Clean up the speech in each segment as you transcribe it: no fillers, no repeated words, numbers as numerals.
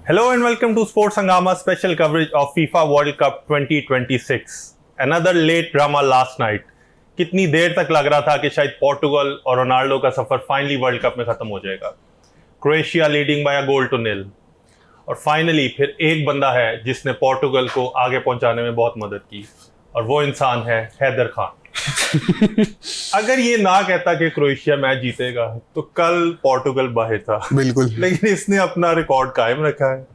Hello and welcome to Sports Hangama special coverage of FIFA World Cup 2026. Another late drama last night. कितनी देर तक लग रहा था कि शायद पोर्टुगल और रोनाल्डो का सफर फाइनली वर्ल्ड कप में खत्म हो जाएगा. Croatia leading by a goal two nil. और फाइनली फिर एक बंदा है जिसने पोर्टुगल को आगे पहुंचाने में बहुत मदद की और वो इंसान है हैदर खान. अगर ये ना कहता कि क्रोएशिया मैच जीतेगा तो कल पोर्टुगल बाहर था. बिल्कुल. लेकिन इसने अपना रिकॉर्ड कायम रखा है.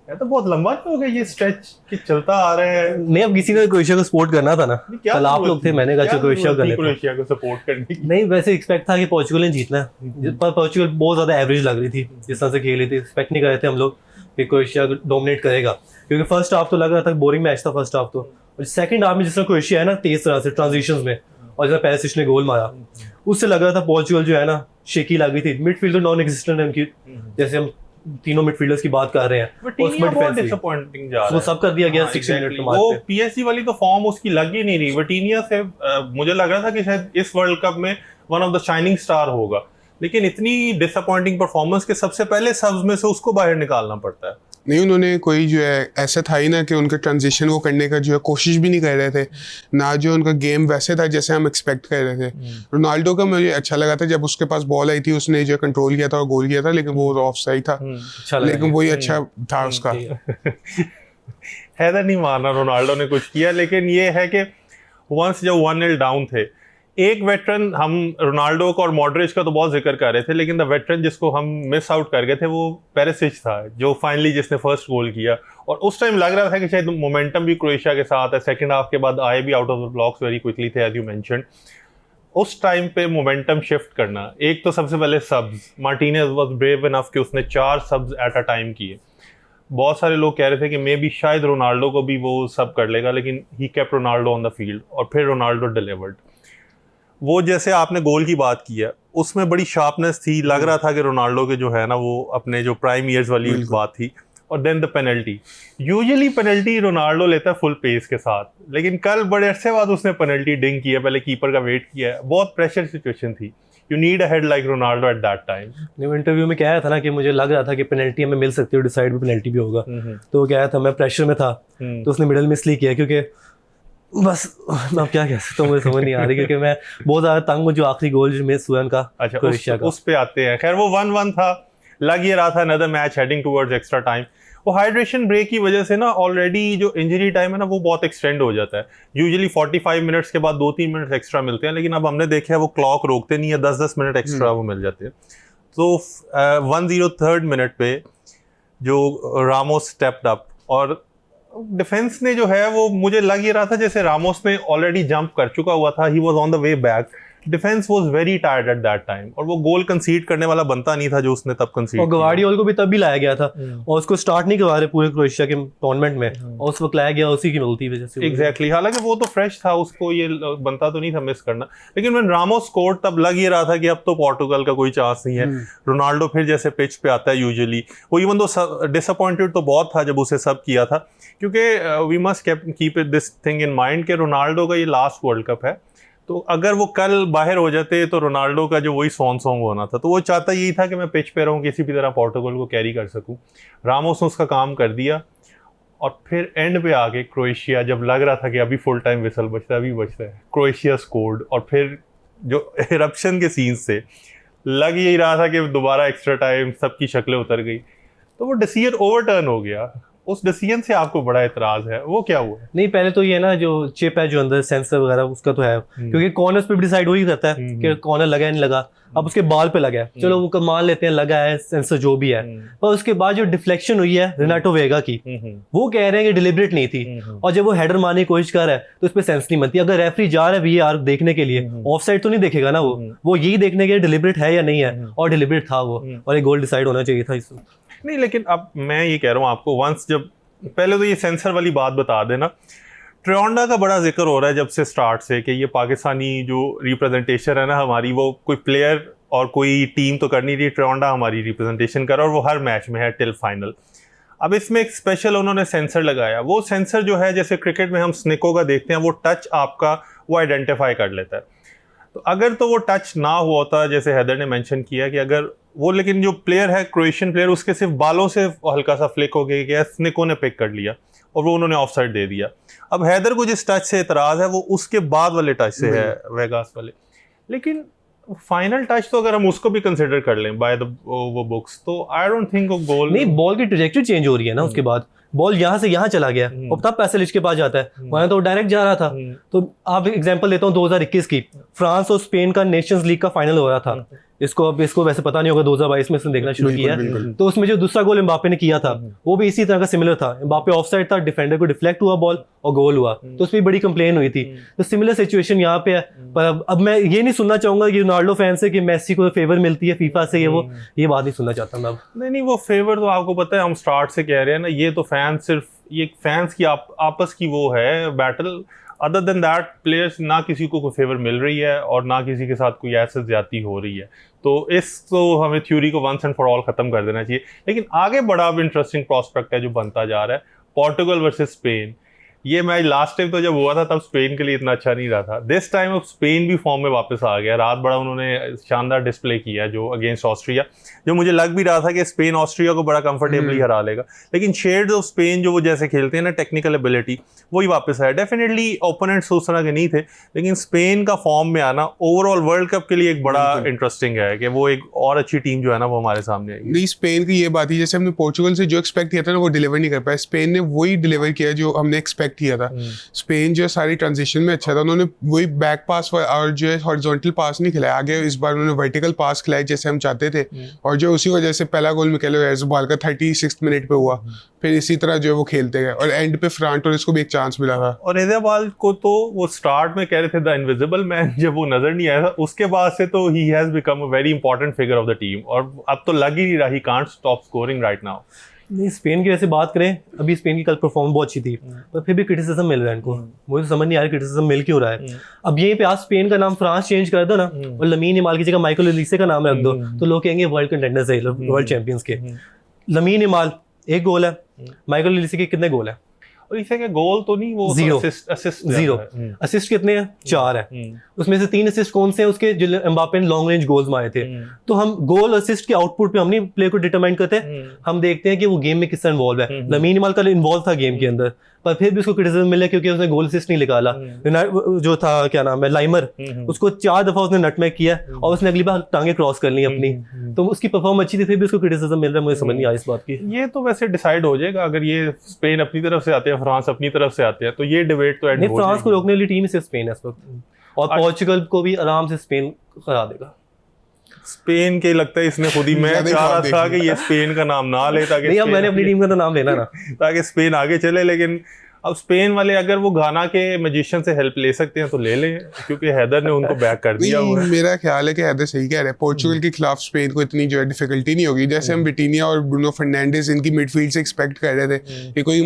तो बहुत लंबा हो गया ये स्ट्रेच कि चलता आ रहे हैं. नहीं, अब किसी ने क्रोएशिया को सपोर्ट करना था ना. कल आप लोग थे, मैंने कहा क्रोएशिया को सपोर्ट करने की. नहीं, वैसे एक्सपेक्ट था कि पोर्चुगल ने जीतना है, पर पोर्चुगल बहुत ज्यादा एवरेज लग रही थी जिस तरह से खेली थी. एक्सपेक्ट नहीं कर रहे थे हम लोग कि क्रोएशिया डोमिनेट करेगा, क्योंकि फर्स्ट हाफ तो लग रहा था बोरिंग मैच था फर्स्ट हाफ तो. और सेकंड हाफ में जिस तरह क्रोएशिया है ना तेज तरह से ट्रांजिशंस में, और जब पेरिसिच ने गोल मारा उससे लग रहा था पोर्चुगल जो है ना शेकी लग गई थी. मिडफील्ड तो नॉन एग्जिस्टेंट है उनकी, जैसे हम तीनों मिडफील्डर्स की बात कर रहे हैं. डिसअपॉइंटिंग जा रहा है. वो सब कर दिया गया 60 मिनट के बाद. वो पीएसजी वाली तो फॉर्म उसकी लग ही नहीं रही. विटिनिया से मुझे लग रहा था कि शायद इस वर्ल्ड कप में one of the shining star होगा, लेकिन इतनी डिसअपॉइंटिंग परफॉर्मेंस के सबसे पहले सब्स में से उसको बाहर निकालना पड़ता है. नहीं, उन्होंने कोई जो है ऐसा था ही ना कि उनका ट्रांजिशन वो करने का जो है कोशिश भी नहीं कर रहे थे ना. जो उनका गेम वैसे था जैसे हम एक्सपेक्ट कर रहे थे. रोनाल्डो का मुझे अच्छा लगा था जब उसके पास बॉल आई थी, उसने जो कंट्रोल किया था और गोल किया था, लेकिन वो ऑफ साइड था. लेकिन वही अच्छा था उसका. हैदर नहीं मारना रोनाल्डो ने कुछ किया, लेकिन ये है कि वंस जब 1-0 डाउन थे, एक वेटरन, हम रोनाल्डो का और मॉड्रिच का तो बहुत जिक्र कर रहे थे, लेकिन द वेटरन जिसको हम मिस आउट कर गए थे वो पेरिसिच था, जो फाइनली जिसने फर्स्ट गोल किया. और उस टाइम लग रहा था कि शायद मोमेंटम भी क्रोएशिया के साथ है. सेकंड हाफ के बाद आए भी out of the blocks very quickly थे एज यू मेंशन्ड. उस टाइम पे मोमेंटम शिफ्ट करना, एक तो सबसे पहले subs. Martinez was brave enough कि उसने 4 सब्स एट अ टाइम किए. बहुत सारे लोग कह रहे थे कि मे बी शायद रोनाल्डो को भी वो सब कर लेगा, लेकिन he kept Ronaldo on the field और फिर रोनाल्डो डिलीवर्ड. वो जैसे आपने गोल की बात की है उसमें बड़ी शार्पनेस थी. लग रहा था कि रोनाल्डो के जो है ना वो अपने जो प्राइम ईयर्स वाली बात थी. और then the penalty. Usually penalty Ronaldo लेता है फुल पेस के साथ, लेकिन कल बड़े अरसे बाद उसने पेनल्टी डिंग किया. पहले कीपर का वेट किया. बहुत प्रेशर सिचुएशन थी. You need a head like Ronaldo at that time. नहीं, इंटरव्यू में क्या आया था ना कि मुझे लग रहा था कि पेनल्टी हमें मिल सकती है, डिसाइड भी पेनल्टी भी होगा. तो क्या था, मैं प्रेशर में था तो उसने मिडल में इसलिए किया क्योंकि बस अब क्या कह सकता हूँ, मुझे समझ नहीं आ रही क्योंकि मैं बहुत ज्यादा तंग हूँ जो आखिरी गोल जो मिस हुआ उनका. अच्छा, उस पे आते हैं. खैर वो 1-1 था. लग ये रहा था another match heading towards extra time. वो हाइड्रेशन ब्रेक की वजह से ना ऑलरेडी जो इंजरी टाइम है ना वो बहुत एक्सटेंड हो जाता है. यूजुअली 45 मिनट्स के बाद 2-3 मिनट एक्स्ट्रा मिलते हैं, लेकिन अब हमने देखा है वो क्लॉक रोकते नहीं है. 10-10 मिनट एक्स्ट्रा वो मिल जाते हैं. तो 103rd मिनट पे जो रामोस स्टेप्ड अप और डिफेंस ने जो है वो, मुझे लग ये रहा था जैसे रामोस ने ऑलरेडी जंप कर चुका हुआ था. He was on the way back. Defence was very tired at that time और वो गोल कंसीड करने वाला बनता नहीं था जो उसने तब कंसीड. और गवार्डियोल को भी तब भी लाया गया था और उसको स्टार्ट नहीं करवा रहे पूरे क्रोएशिया के टूर्नामेंट में, और उस वक्त लाया गया उसी की गलती वजह से. एग्जैक्टली. हालांकि वो तो फ्रेश था, उसको ये बनता तो नहीं था मिस करना. लेकिन व्हेन रामोस स्कोर्ड तब लग ये रहा था कि अब तो पोर्टुगल का कोई चांस नहीं है. रोनाल्डो फिर जैसे पिच पे आता है यूजुअली, वो इवन दो डिसअपॉइंटेड तो बहुत था जब उसे सब किया था, क्योंकि we must keep it this thing in mind कि रोनाल्डो का ये लास्ट वर्ल्ड कप है. तो अगर वो कल बाहर हो जाते तो रोनाल्डो का जो वही सॉन्ग होना था. तो वो चाहता यही था कि मैं पिच पे रहूं, किसी भी तरह पोर्टुगल को कैरी कर सकूं. रामोस ने उसका काम कर दिया. और फिर एंड पे आके क्रोएशिया, जब लग रहा था कि अभी फुल टाइम विसल बचता है, अभी बचता है, क्रोएशिया स्कोर्ड. और फिर जो इरप्शन के सीन्स से लग यही रहा था कि दोबारा एक्स्ट्रा टाइम, सबकी शक्लें उतर गई. तो वो डिसीजन ओवरटर्न हो गया. उस डिसीजन से आपको बड़ा एतराज है, वो क्या हुआ? नहीं, पहले तो ये ना जो चिप है जो अंदर सेंसर वगैरह उसका तो है, क्योंकि कॉर्नर्स पे भी डिसाइड वही करता है कि कॉर्नर लगा है नहीं लगा. अब उसके बाल पे लगा है, चलो वो मान लेते हैं लगा है सेंसर जो भी है, पर उसके बाद जो डिफ्लेक्शन हुई है रेनाटो वेगा की, वो कह रहे हैं कि डिलिबरेट नहीं थी. और जब वो हेडर मारने की कोशिश कर रहा है तो उस पर सेंस नहीं बनती. अगर रेफरी जा रहा है वीआर देखने के लिए, ऑफ साइड तो नहीं देखेगा ना, वो यही देखने के लिए डिलिबरेट है या नहीं है, और डिलिबरेट था वो, और एक गोल डिसाइड होना चाहिए था इसमें. नहीं, लेकिन अब मैं ये कह रहा हूँ आपको, वंस जब पहले तो ये सेंसर वाली बात बता देना. ट्रियोंडा का बड़ा जिक्र हो रहा है जब से स्टार्ट से कि ये पाकिस्तानी जो रिप्रेजेंटेशन है ना हमारी, वो कोई प्लेयर और कोई टीम तो कर नहीं रही, ट्रियोंडा हमारी रिप्रेजेंटेशन कर, और वो हर मैच में है टिल फाइनल. अब इसमें एक स्पेशल उन्होंने सेंसर लगाया. वो सेंसर जो है जैसे क्रिकेट में हम स्निको का देखते हैं, वो टच आपका वो आइडेंटिफाई कर लेता है. तो अगर तो वो टच ना हुआ होता, जैसे हैदर ने मेंशन किया कि अगर वो लेकिन जो प्लेयर है क्रोएशियन प्लेयर, उसके सिर्फ बालों से हल्का सा फ्लिक हो गया, स्निको ने पिक कर लिया और वो उन्होंने ऑफ साइड दे दिया। अब हैदर को जिस टच से इतराज़ है वो उसके बाद वाले टच से है, वेगास वाले। लेकिन फाइनल टच तो अगर हम उसको भी कंसिडर कर लें बाय द वो बुक्स, तो आई डोंट थिंक वो गोल नहीं, बॉल की ट्रेजेक्टरी चेंज हो रही है ना, उसके बाद बॉल यहाँ से यहाँ चला गया और तब पैसेलिच के पास जाता है, वहां तो डायरेक्ट जा रहा था। तो आप एग्जांपल देता हूँ 2021 की, फ्रांस और स्पेन का नेशंस लीग का फाइनल हो रहा था। इसको वैसे पता नहीं होगा, 2022 में इसने देखना शुरू किया है। तो उसमें जो दूसरा गोल एम्बापे ने किया था वो भी इसी तरह का सिमिलर था। एम्बापे ऑफसाइड था, डिफेंडर को डिफ्लेक्ट हुआ बॉल और गोल हुआ, तो उसमें बड़ी कंप्लेन हुई थी। तो सिमिलर सिचुएशन यहाँ पे है। पर अब मैं ये नहीं सुनना चाहूंगा कि रोनाल्डो फैन से कि मेसी को फेवर मिलती है फीफा से, ये बात नहीं सुनना चाहता मैं अब। नहीं, वो फेवर तो आपको पता है, हम स्टार्ट से कह रहे हैं ना, ये तो फैंस सिर्फ ये फैंस की आपस की वो है battle. Other than that players ना किसी को कोई फेवर मिल रही है और ना किसी के साथ कोई ऐसे ज्यादती हो रही है। तो हमें थ्योरी को वंस एंड फॉर ऑल खत्म कर देना चाहिए। लेकिन आगे बड़ा अब इंटरेस्टिंग प्रोस्पेक्ट है जो बनता जा रहा है, पोर्टुगल वर्सेस स्पेन। ये मैच लास्ट टाइम तो जब हुआ था तब स्पेन के लिए इतना अच्छा नहीं रहा था। दिस टाइम अब स्पेन भी फॉर्म में वापस आ गया। रात बड़ा उन्होंने शानदार डिस्प्ले किया जो अगेंस्ट ऑस्ट्रिया, जो मुझे लग भी रहा था कि स्पेन ऑस्ट्रिया को बड़ा कंफर्टेबली हरा लेगा। लेकिन शेड्स ऑफ स्पेन जो वो जैसे खेलते हैं ना, टेक्निकल एबिलिटी, वही वापस आया। डेफिनेटली ओपोनेंट्स उस तरह के नहीं थे, लेकिन स्पेन का फॉर्म में आना ओवरऑल वर्ल्ड कप के लिए एक बड़ा इंटरेस्टिंग है कि वो एक और अच्छी टीम जो है ना वो हमारे सामने आएगी। नहीं, स्पेन की ये बात ही, जैसे हमने पोर्चुगल से जो एक्सपेक्ट किया था ना वो डिलीवर नहीं कर पाया। स्पेन ने वही डिलीवर किया जो हमने एक्सपेक्ट किया था। स्पेन जो सारी ट्रांजिशन में अच्छा था, उन्होंने वही बैक पास और जो है हॉरिजॉन्टल पास नहीं खिलाया आगे, इस बार उन्होंने वर्टिकल पास खिलाए जैसे हम चाहते थे। और जो उसी वजह से पहला गोल मिकेल ओयाrzabal का 36 मिनट पे हुआ। फिर इसी तरह जो है वो खेलते गए और एंड पे फ्रांट और इसको भी एक चांस मिला था। और ओयाrzabal को तो वो स्टार्ट में कह रहे थे द इनविजिबल मैन, जब वो नजर नहीं आया था उसके बाद से तो he has become a very important figure of the team. और अब तो लग ही नहीं रहा he can't stop scoring right now. नहीं, स्पेन की वैसे बात करें, अभी स्पेन की कल परफॉर्मेंस बहुत अच्छी थी, पर फिर भी क्रिटिसिज्म मिल रहा है इनको। मुझे समझ नहीं आ रहा क्रिटिसिज्म मिल क्यों रहा है। अब यहीं पे आप स्पेन का नाम फ्रांस चेंज कर दो ना और लमीन यमाल की जगह माइकल ओलिसे का नाम रख दो, तो लोग कहेंगे वर्ल्ड कंटेंडर्स है, वर्ल्ड चैंपियंस के। लमीन यमाल 1 गोल है, माइकल ओलिसे के कितने गोल है? और इसे के गोल तो नहीं, वो 0 0 असिस्ट कितने हैं? 4 है। उसमें से 3 असिस्ट कौन से हैं उसके, जो एम्बापे ने लॉन्ग रेंज गोल्स मारे थे। तो हम गोल असिस्ट के आउटपुट पे हम नहीं प्लेयर को डिटरमाइन करते, हम देखते हैं कि वो गेम में किस तरह इन्वॉल्व है। लमीन यमाल का इन्वॉल्व था गेम के अंदर, पर फिर भी उसको क्रिटिसिज्म मिला क्योंकि उसने गोल असिस्ट नहीं निकाला। जो था क्या नाम है, लाइमर, उसको 4 दफा उसने नटमैग किया और उसने अगली बार टांगे क्रॉस कर ली अपनी। तो उसकी परफॉर्मेंस अच्छी थी, फिर भी उसको क्रिटिसिज्म मिल रहा है। मुझे समझ नहीं आया इस बात की। ये तो वैसे डिसाइड हो जाएगा, अगर ये स्पेन अपनी तरफ से आते हैं, फ्रांस अपनी तरफ से आते हैं, तो ये डिबेट तो एंड हो जाएगी। फ्रांस को रोकने वाली टीम सिर्फ स्पेन है इस वक्त, और पोर्चुगल को भी आराम से स्पेन हरा देगा। स्पेन के लगता है इसने खुद ही, मैं चाह रहा था कि ये स्पेन का नाम ना ले, ताकि नहीं, अब मैंने अपनी टीम का तो नाम लेना ना, ताकि स्पेन आगे चले। लेकिन अब स्पेन वाले अगर वो गाना के मैजिशियन से हेल्प ले सकते हैं तो ले लें, क्योंकि हैदर ने उनको बैक कर दिया हुआ है। मेरा ख्याल है कि हैदर सही कह रहे हैं, पोर्चुगल के खिलाफ स्पेन को इतनी जो है डिफिकल्टी नहीं होगी। जैसे हम विटिनिया और ब्रूनो फर्नांडिस इनकी मिडफील्ड से एक्सपेक्ट कर रहे थे, ये कोई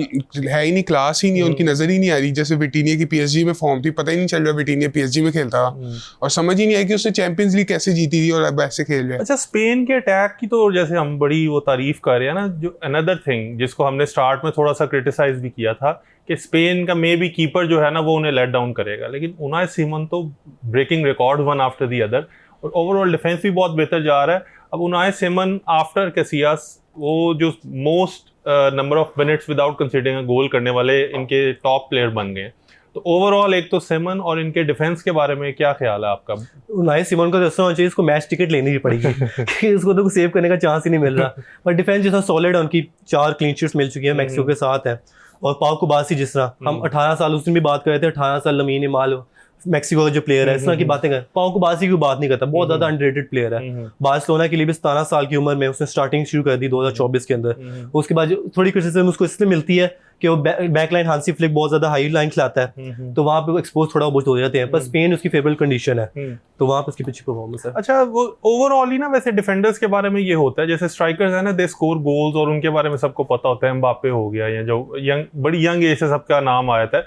है ही नहीं, क्लास ही नहीं है, उनकी नजर ही नहीं आ रही। जैसे विटिनिया की पीएसजी में फॉर्म थी, पता ही नहीं चल रहा विटिनिया पीएसजी में खेलता था, और समझ ही नहीं आया कि उसने चैंपियंस लीग कैसे जीती थी और अब ऐसे खेल रहे हैं। अच्छा, स्पेन के अटैक की तो जैसे हम बड़ी वो तारीफ कर रहे हैं ना, जो अनदर थिंग जिसको हमने स्टार्ट में थोड़ा सा क्रिटिसाइज भी किया था कि स्पेन का मे बी कीपर जो है ना वो उन्हें लेट डाउन करेगा, लेकिन उनाई सिमन तो breaking record one after the other, और ओवरऑल डिफेंस भी बहुत बेहतर जा रहा है। अब उनाई सिमन आफ्टर कैसियास वो जो most number of minutes without considering a goal करने वाले इनके टॉप प्लेयर बन गए। तो ओवरऑल एक तो सिमन और इनके डिफेंस के बारे में क्या ख्याल है आपका? उनाई सिमन को जैसा होना चाहिए, इसको मैच टिकट लेनी पड़ेगी क्योंकि इसको तो सेव करने का चांस ही नहीं मिल रहा। पर डिफेंस जैसा सॉलिड है, उनकी 4 क्लीन शीट्स मिल चुकी है, मैक्सिको के साथ है। और पाउ कुबासी, जिस तरह हम 18 साल उस दिन भी बात कर रहे थे, 18 साल लमीन यमाल मैक्सिको जो प्लेयर है, इस तरह की बातें कर। पाउ कुबासी की बात नहीं करता, बहुत ज्यादा अंडररेटेड प्लेयर है। बार्सिलोना के लिए भी 17 साल की उम्र में उसने स्टार्टिंग शुरू कर दी 2024 के अंदर। उसके बाद थोड़ी क्रिटिसिज्म उसको इसलिए मिलती है कि वो बैकलाइन हांसी फ्लिक बहुत ज्यादा हाई लाइन खिलाता है, तो वहां पे एक्सपोज थोड़ा बहुत हो जाते हैं। पर स्पेन उसकी फेवरेबल कंडीशन है, तो वहां पे उसकी पीछे परफॉर्मेंस है। अच्छा, वो ओवरऑल ही ना वैसे डिफेंडर्स के बारे में ये होता है, जैसे स्ट्राइकर्स है ना, दे स्कोर गोल्स और उनके बारे में सबको पता होता है, एम्बापे हो गया या जो बड़ी यंग एज से सबका नाम आया था।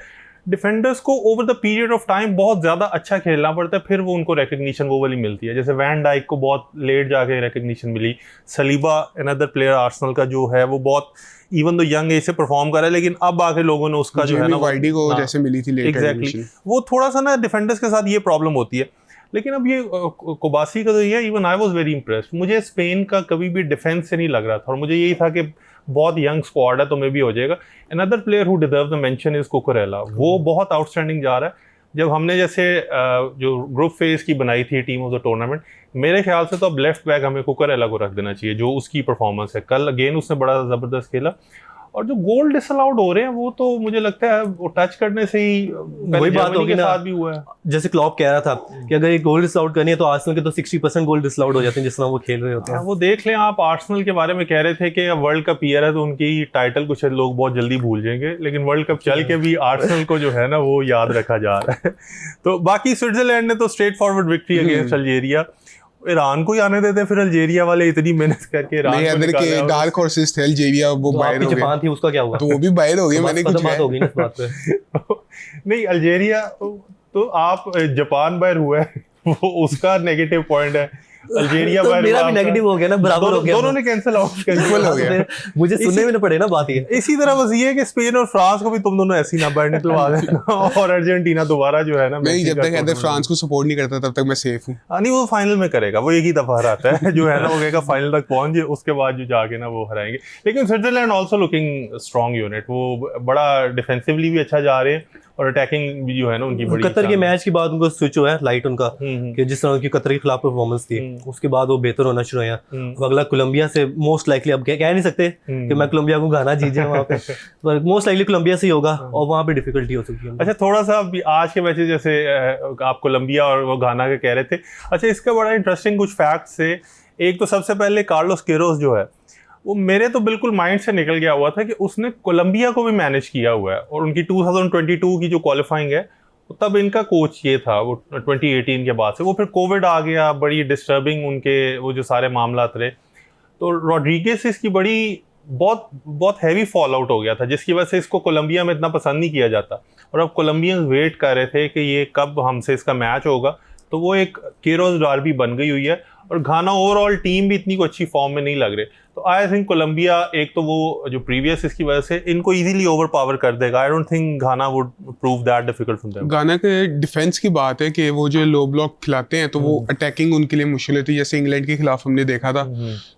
डिफेंडर्स को over the period of time बहुत ज़्यादा अच्छा खेलना पड़ता है, फिर वो उनको रिकग्निशन वो वाली मिलती है। जैसे वैन डाइक को बहुत लेट जाके रिकग्निशन मिली, सलीबा अनदर प्लेयर आर्सेनल का जो है वो बहुत इवन दो यंग एज से परफॉर्म कर रहा है, लेकिन अब आके लोगों ने उसका जो है ना वाइडी को जैसे मिली थी लेट एग्जैक्टली वो थोड़ा सा ना डिफेंडर्स के साथ ये प्रॉब्लम होती है। लेकिन अब ये कोबासी का तो ये, even I was very impressed. मुझे स्पेन का कभी भी डिफेंस से नहीं लग रहा था, और मुझे यही था कि बहुत यंग स्क्वाड है तो मे भी हो जाएगा। Another player who deserve the mention is Cucurella, वो बहुत आउटस्टैंडिंग जा रहा है। जब हमने जैसे जो ग्रुप फेज की बनाई थी टीम ऑफ द टूर्नामेंट, मेरे ख्याल से तो अब लेफ्ट बैक हमें कुकुरेला को रख देना चाहिए, जो उसकी परफॉर्मेंस है। कल अगेन उसने बड़ा ज़बरदस्त खेला, और जो गोल डिसअलाउड हो रहे हैं वो तो मुझे लगता है वो टच करने से ही वही बात होगी के ना, साथ भी हुआ है। जैसे क्लॉप कह रहा था कि अगर ये गोल डिसअलाउड करनी है तो आर्सेनल के तो 60% गोल डिसअलाउड हो जाते हैं जिस तरह वो खेल रहे होते हैं। वो देख लें आप, आर्सेनल के बारे में कह रहे थे कि वर्ल्ड कप ईयर है तो उनकी टाइटल कुछ लोग बहुत जल्दी भूल जाएंगे, लेकिन वर्ल्ड कप चल के भी आर्सेनल को जो है ना वो याद रखा जा रहा है। तो बाकी स्विट्जरलैंड ने तो straight forward victory against Algeria. Iran को ही आने देते, फिर अल्जेरिया वाले इतनी मेहनत करके ईरान को निकाला। डार्क हॉर्सेस थे अल्जेरिया, वो तो बाहर हो गए। जापान थी, उसका क्या हुआ? तो वो भी बाहर हो गए। मैंने कुछ बात होगी ना इस बात पे। नहीं, अल्जेरिया तो आप जापान बाहर हुआ है वो उसका नेगेटिव पॉइंट है। अल्जेरिया तो बाहर मेरा भी नेगेटिव हो गया ना, बराबर हो गया, दोनों ने कैंसिल आउट हो गया। मुझे सुनने में ना पड़े ना बात ये। इसी तरह बस ये है कि स्पेन और फ्रांस को भी तुम दोनों ऐसी ना बाहर निकलवा देना, और अर्जेंटीना दोबारा जो है ना, नहीं, जब तक कहते फ्रांस को सपोर्ट नहीं करता तब तक मैं सेफ हूँ। नहीं, वो फाइनल में करेगा, वो एक ही दफा हराता है जो है ना, वो कहेगा फाइनल तक पहुंच जाए, उसके बाद जो जाके ना वो हराएंगे। लेकिन Switzerland also looking strong unit, वो बड़ा डिफेंसिवली भी अच्छा जा रहे हैं, और अटैकिंग भी जो है ना उनकी बड़ी। कतर के मैच के बाद उनको स्विच हुआ है लाइट उनका, कि जिस तरह की कतर के खिलाफ परफॉर्मेंस थी उसके बाद वो बेहतर होना शुरू हुआ। अब अगला कोलंबिया से मोस्ट लाइकली, अब कह नहीं सकते कि मैं कोलंबिया को गाना जीत जाए वहाँ पे, पर मोस्ट लाइकली कोलंबिया से ही होगा, और वहाँ पे डिफिकल्टी हो सकती है। अच्छा, थोड़ा सा आज के मैचेस जैसे आप कोलंबिया और वो गाना के कह रहे थे, अच्छा इसका बड़ा इंटरेस्टिंग कुछ फैक्ट्स है। एक तो सबसे पहले कार्लोस क्यूरोस जो है, वो मेरे तो बिल्कुल माइंड से निकल गया हुआ था कि उसने कोलंबिया को भी मैनेज किया हुआ है, और उनकी 2022 की जो क्वालिफाइंग है तब इनका कोच ये था, वो 2018 के बाद से। वो फिर कोविड आ गया, बड़ी डिस्टर्बिंग उनके वो जो सारे मामला थे, तो रॉड्रिगेज इसकी बड़ी बहुत बहुत हैवी फॉल आउट हो गया था, जिसकी वजह से इसको कोलंबिया में इतना पसंद नहीं किया जाता। और अब कोलंबियंस वेट कर रहे थे कि ये कब हमसे इसका मैच होगा, तो वो एक केरोस डार्बी बन गई हुई है। और घाना ओवरऑल टीम भी इतनी को अच्छी फॉर्म में नहीं लग रहे, तो आई थिंक कोलंबिया एक तो वो जो प्रीवियस इसकी वजह से इनको इजीली ओवर पावर कर देगा। I don't think Ghana would prove that difficult for them. Ghana के डिफेंस की बात है कि वो जो लो ब्लॉक खिलाते हैं तो वो अटैकिंग उनके लिए मुश्किल होती है, जैसे इंग्लैंड के खिलाफ हमने देखा था।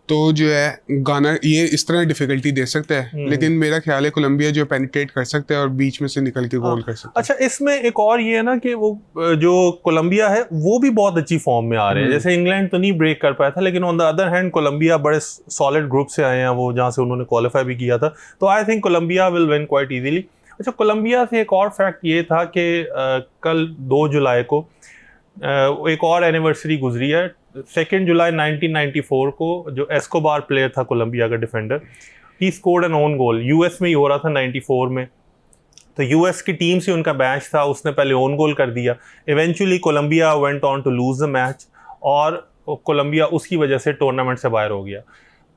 तो जो है घाना ये इस तरह डिफिकल्टी दे सकता है, लेकिन मेरा ख्याल है कोलंबिया जो पेनिट्रेट कर सकता है और बीच में से निकल के गोल कर सकता है। अच्छा, इसमें एक और ये है ना कि वो जो कोलंबिया है वो भी बहुत अच्छी फॉर्म में आ रहे हैं। जैसे इंग्लैंड तो नहीं ब्रेक कर पाया था, लेकिन on the other hand Colombia बड़े सॉलिड ग्रुप से आए हैं, वो जहाँ से उन्होंने क्वालिफाई भी किया था। तो I think Colombia will win quite easily. अच्छा, कोलंबिया से एक और फैक्ट ये था कि कल 2 जुलाई को एक और एनिवर्सरी गुजरी है। 2 जुलाई 1994 को जो एस्कोबार प्लेयर था कोलंबिया का डिफेंडर, ही scored an own goal. US में ही हो रहा था 94 में, तो यूएस की टीम से उनका मैच था, उसने पहले ओन गोल कर दिया। Eventually Colombia went on to lose the match, और कोलंबिया उसकी वजह से टूर्नामेंट से बाहर हो गया।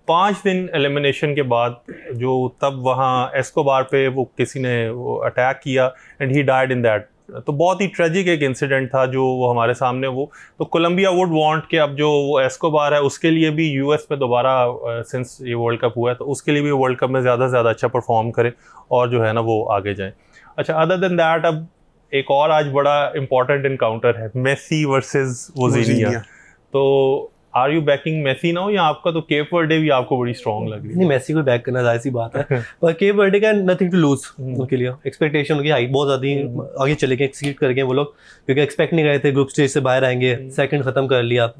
5 दिन एलिमिनेशन के बाद जो तब वहाँ एस्कोबार पे वो किसी ने वो अटैक किया, and he died in that. तो बहुत ही ट्रेजिक एक इंसिडेंट था जो वो हमारे सामने वो। तो कोलंबिया वुड वांट कि अब जो वो एस्कोबार है उसके लिए भी यूएस में दोबारा सिंस ये वर्ल्ड कप हुआ है, तो उसके लिए भी वर्ल्ड कप में ज़्यादा से ज़्यादा अच्छा परफॉर्म करे और जो है ना वो आगे जाए। अच्छा, अदर देन दैट अब एक और आज बड़ा इंपॉर्टेंट इनकाउंटर है, मेसी वर्सेस वोजीनिया। तो are you backing Messi now, या आपका तो केप वर्डे भी आपको बड़ी स्ट्रॉन्ग लग रही है? नहीं, मेसी को बैक करना जाहिर सी बात है, पर केप वर्डे का नथिंग टू लूज उनके लिए। एक्सपेक्टेशन उनकी हाइट बहुत ज़्यादा आगे चले गए, एक्सीड कर गए वो लोग, क्योंकि एक्सपेक्ट नहीं कर रहे थे ग्रुप स्टेज से बाहर आएंगे, सेकंड खत्म कर लिया।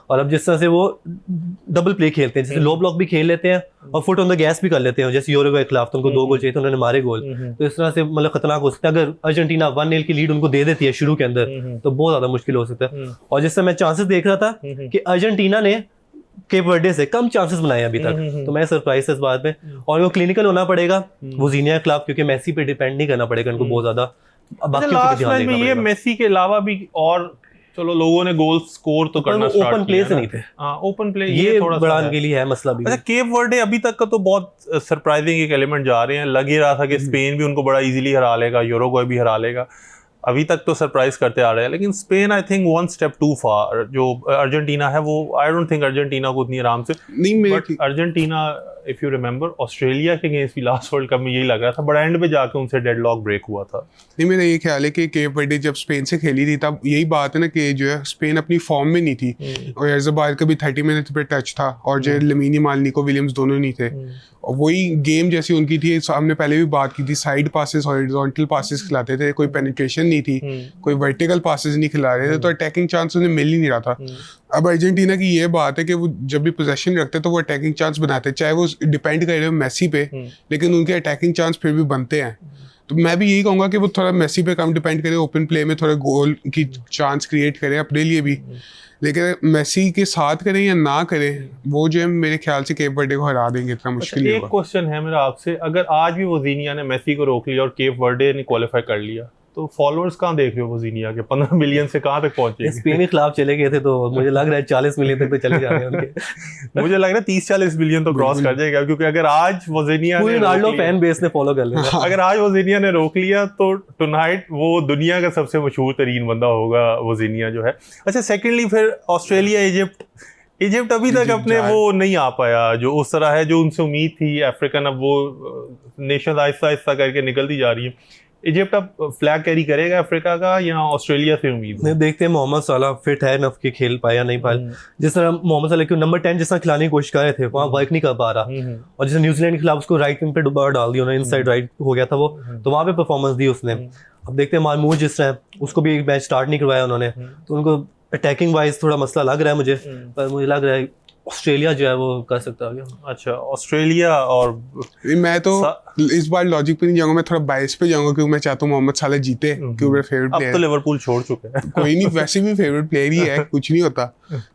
और अब जिस तरह से वो डबल प्ले खेलते हैं, जैसे लो ब्लॉक भी खेल लेते हैं और फुट ऑन द गैस भी कर लेते हैं, जैसे यूरुग्वे के खिलाफ तो उनको 2 गोल चाहिए थे, उन्होंने मारे गोल। तो इस तरह से मतलब खतरनाक हो सकता है। अगर अर्जेंटीना 1-0 की लीड उनको दे देती है शुरू के अंदर, तो बहुत ज़्यादा मुश्किल हो सकता है। और जिससे मैं चांसेस देख रहा था कि अर्जेंटीना ने केप वर्डे से कम चांसेस बनाए अभी तक, तो मैं सरप्राइज इस बात में। और वो क्लिनिकल होना पड़ेगा वोजीनिया के खिलाफ, क्योंकि मेसी पे डिपेंड नहीं करना पड़ेगा उनको बहुत ज्यादा। बाकी लास्ट मैच में ये मेसी के अलावा भी और चलो लोगों ने गोल स्कोर तो करना स्टार्ट किया, ओपन प्ले से नहीं थे। ओपन प्ले ये थोड़ा बड़ा के लिए है मसला भी। अच्छा, केप वर्डे अभी तक का तो बहुत सरप्राइजिंग एक एलिमेंट जा रहे हैं। लग ही रहा था कि स्पेन भी उनको बड़ा इजीली हरा लेगा, यूरुग्वे भी हरा लेगा, अभी तक तो सरप्राइज करते आ रहे हैं। लेकिन Spain I think 1 step too far. जो अर्जेंटीना है वो आई डोंट थिंक अर्जेंटीना को उतनी आराम से, नहीं, but Argentina if you remember Australia के अगेंस्ट भी लास्ट वर्ल्ड कप में यही लग रहा था, बड़ा एंड पे जाके उनसे डेडलॉक ब्रेक हुआ था। नहीं, मेरा ये ख्याल है कि केप वर्डे जब स्पेन से खेली थी तब यही बात है ना कि जो है स्पेन अपनी फॉर्म में नहीं थी और एर्ज़बाल का भी 30 मिनट पे टच था और जो लमीनी यामाल, निको विलियम्स दोनों नहीं थे और वही गेम जैसी उनकी थी। हमने पहले भी बात की थी, साइड पासेस, हॉरिजॉन्टल पासेस खिलाते थे, कोई पेनिट्रेशन नहीं थी, कोई वर्टिकल पासेस नहीं खिला रहे थे, तो अटैकिंग चांस उन्हें मिल ही नहीं रहा था। अब अर्जेंटीना की ये बात है कि वो जब भी पोजेशन रखते तो वो अटैकिंग चांस बनाते, चाहे वो डिपेंड कर रहे हो मेसी पे, लेकिन उनके अटैकिंग चांस फिर भी बनते हैं। तो मैं भी यही कहूँगा कि वो थोड़ा मेसी पे कम डिपेंड करे, ओपन प्ले में थोड़ा गोल की चांस क्रिएट करें अपने लिए भी, लेकिन मेसी के साथ करें या ना करें, वो जो है मेरे ख्याल से केप वर्डे को हरा देंगे, इतना मुश्किल नहीं होगा। एक क्वेश्चन है मेरा आपसे, अगर आज भी वोजीनिया ने मेसी को रोक लिया और केप वर्डे ने क्वालिफाई कर लिया, तो फॉलोअर्स कहाँ देख रहे हो वोजीनिया के? 15 मिलियन से कहाँ तक पहुंचे? स्पेन के खिलाफ चले गए थे तो मुझे लग रहा है 40 मिलियन तक तो चले जा रहे हैं उनके। मुझे लग रहा है 30-40 मिलियन तो क्रॉस कर जाएगा, क्योंकि अगर आज वोजीनिया पूरी रोनाल्डो फैन बेस ने फॉलो कर लिया। अगर आज वोजीनिया ने रोक लिया तो टुनाइट वो दुनिया का सबसे मशहूर तरीन बंदा होगा वोजीनिया जो है। अच्छा, सेकेंडली फिर ऑस्ट्रेलिया, इजिप्ट अभी तक अपने वो नहीं आ पाया जो उस तरह है जो उनसे उम्मीद थी। अफ्रीकन अब वो नेशन आहिस्ता आहिस्ता करके निकलती जा रही है। इजिप्ट अब फ्लैग कैरी करेगा अफ्रीका का या ऑस्ट्रेलिया से उम्मीद है? देखते हैं मोहम्मद सलाह फिट है नफ के खेल पाया नहीं पाया। जिस तरह मोहम्मद सलाह को नंबर 10 जिस तरह खिलाने की कोशिश कर रहे थे वहाँ वर्क नहीं कर पा रहा, और जैसे न्यूजीलैंड के खिलाफ उसको राइट विंग पे डुबा डाल दिया उन्होंने, इनसाइड राइट हो गया था वो, तो वहाँ पे परफॉर्मेंस दी उसने। अब देखते हैं मार्मूज जिस तरह उसको भी एक मैच स्टार्ट नहीं करवाया उन्होंने, तो उनको अटैकिंग वाइज थोड़ा मसला लग रहा है मुझे, पर मुझे लग रहा है ऑस्ट्रेलिया जो है वो कर सकता है। अच्छा, ऑस्ट्रेलिया। और मैं तो इस बार लॉजिक पे नहीं जाऊंगा, मैं थोड़ा बायस पे जाऊंगा क्योंकि मैं चाहता हूँ मोहम्मद साला जीते, क्योंकि मेरा फेवरेट प्लेयर। अब तो लिवरपूल छोड़ चुके हैं। कोई नहीं, वैसे भी फेवरेट प्लेयर ही है, कुछ नहीं होता,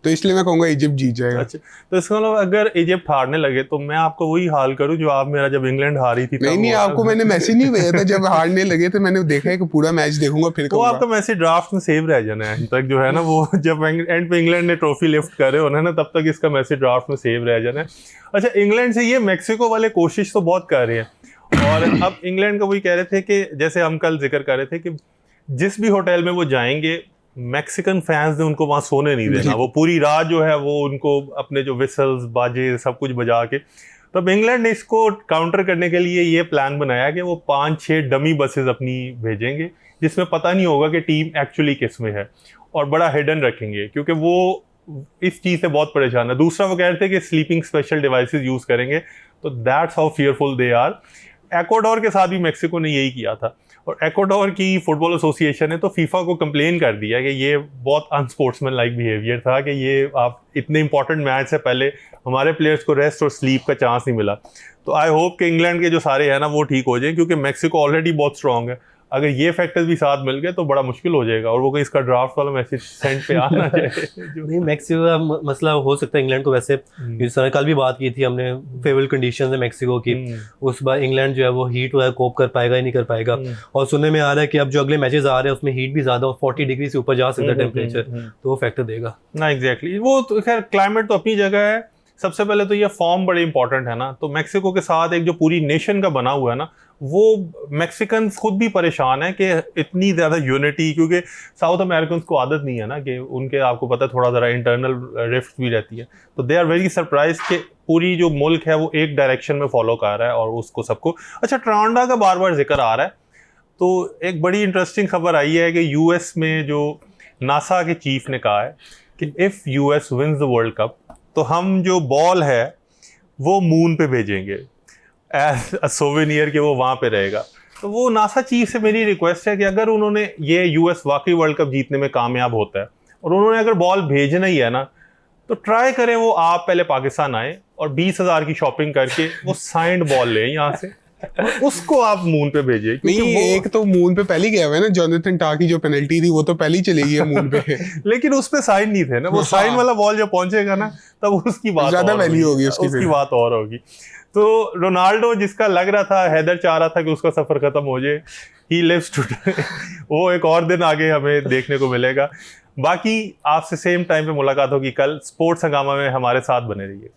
तो इसलिए मैं कहूंगा इजिप्ट जीत जाएगा। अच्छा, तो इसका मतलब अगर इजिप्ट हारने लगे तो मैं आपको वही हाल करूं जो आप मेरा जब इंग्लैंड हारी थी। नहीं, आपको मैंने मैसेज नहीं भेजा था जब हारने लगे थे, मैंने देखा है कि पूरा मैच देखूंगा फिर वो आपका मैसेज ड्राफ्ट में सेव रह जाना है तक जो है ना, वो जब एंड पे इंग्लैंड ने ट्रॉफी लिफ्ट करे हो ना, तब तक इसका मैसेज ड्राफ्ट में सेव रह जाना है। अच्छा, इंग्लैंड से ये मैक्सिको वाले कोशिश तो बहुत कर रहे हैं, और अब इंग्लैंड का वही कह रहे थे कि जैसे हम कल जिक्र कर रहे थे कि जिस भी होटल में वो जाएंगे मैक्सिकन फैंस ने उनको वहाँ सोने नहीं देना, वो पूरी रात जो है वो उनको अपने जो विसल्स बाजे सब कुछ बजा के। तो अब इंग्लैंड ने इसको काउंटर करने के लिए ये प्लान बनाया कि वो 5-6 डमी बसेस अपनी भेजेंगे जिसमें पता नहीं होगा कि टीम एक्चुअली किस में है, और बड़ा हिडन रखेंगे क्योंकि वो इस चीज़ से बहुत परेशान है। दूसरा वो कह रहे थे कि स्लीपिंग स्पेशल डिवाइसेस यूज़ करेंगे, तो that's how fearful they are. Ecuador के साथ भी मेक्सिको ने यही किया था, और एक्वाडोर की फुटबॉल एसोसिएशन ने तो फीफा को कंप्लेन कर दिया कि ये बहुत अनस्पोर्ट्समैन लाइक बिहेवियर था, कि ये आप इतने इंपॉर्टेंट मैच से पहले हमारे प्लेयर्स को रेस्ट और स्लीप का चांस नहीं मिला। तो आई होप कि इंग्लैंड के जो सारे हैं ना वो ठीक हो जाए, क्योंकि मेक्सिको ऑलरेडी बहुत स्ट्रॉन्ग है। अगर ये फैक्टर्स भी साथ मिल गए तो बड़ा मुश्किल हो जाएगा, और वो कहीं इसका ड्राफ्ट वाला मैसेज सेंड पे आना चाहिए। नहीं, मेक्सिको का मसला हो सकता है इंग्लैंड को, वैसे जिस तरह कल भी बात की थी हमने फेवरेबल कंडीशंस है मेक्सिको की, उस बार इंग्लैंड जो है वो हीट है कोप कर पाएगा ही नहीं कर पाएगा, और सुनने में आ रहा है कि अब जो अगले मैचेस आ रहे हैं उसमें हीट भी ज्यादा 40 डिग्री से ऊपर जा सकता है टेम्परेचर, तो वो फैक्टर देगा ना। एग्जैक्टली, वो तो खैर क्लाइमेट तो अपनी जगह है। सबसे पहले तो ये फॉर्म बड़े इंपॉर्टेंट है ना, तो मेक्सिको के साथ एक जो पूरी नेशन का बना हुआ है ना, वो मैक्सिकन खुद भी परेशान है कि इतनी ज़्यादा यूनिटी, क्योंकि साउथ अमेरिकन को आदत नहीं है ना कि उनके, आपको पता है थोड़ा ज़रा इंटरनल रिफ्ट भी रहती है, तो दे आर वेरी सरप्राइज कि पूरी जो मुल्क है वो एक डायरेक्शन में फॉलो कर रहा है और उसको सबको। अच्छा, ट्रांडा का बार बार जिक्र आ रहा है, तो एक बड़ी इंटरेस्टिंग खबर आई है कि यूएस में जो नासा के चीफ ने कहा है कि if US wins the world cup तो हम जो बॉल है वो मून पे भेजेंगे एज अ सोवेनियर के वो वहाँ पे रहेगा। तो वो नासा चीफ से मेरी रिक्वेस्ट है कि अगर उन्होंने ये यूएस वाकई वर्ल्ड कप जीतने में कामयाब होता है और उन्होंने अगर बॉल भेजना ही है ना, तो ट्राई करें वो आप पहले पाकिस्तान आए और 20,000 की शॉपिंग करके वो साइंड बॉल लें यहाँ से, उसको आप मून पे भेजिए। नहीं, एक तो मून पे पहले गया हुआ है ना, जोनाथन टा की जो पेनल्टी थी वो तो पहले ही चली गई है मून पे। लेकिन उस पे साइन नहीं थे ना, वो साइन वाला बॉल जब पहुंचेगा ना तब उसकी बात ज्यादा वैल्यू होगी, उसकी बात और होगी। तो रोनाल्डो जिसका लग रहा था, हैदर चाह रहा था कि उसका सफर खत्म हो जाए, ही लिव्स टुडे, वो एक और दिन आगे हमें देखने को मिलेगा। बाकी आपसे सेम टाइम पे मुलाकात होगी कल। स्पोर्ट्स हंगामा में हमारे साथ बने रहिए।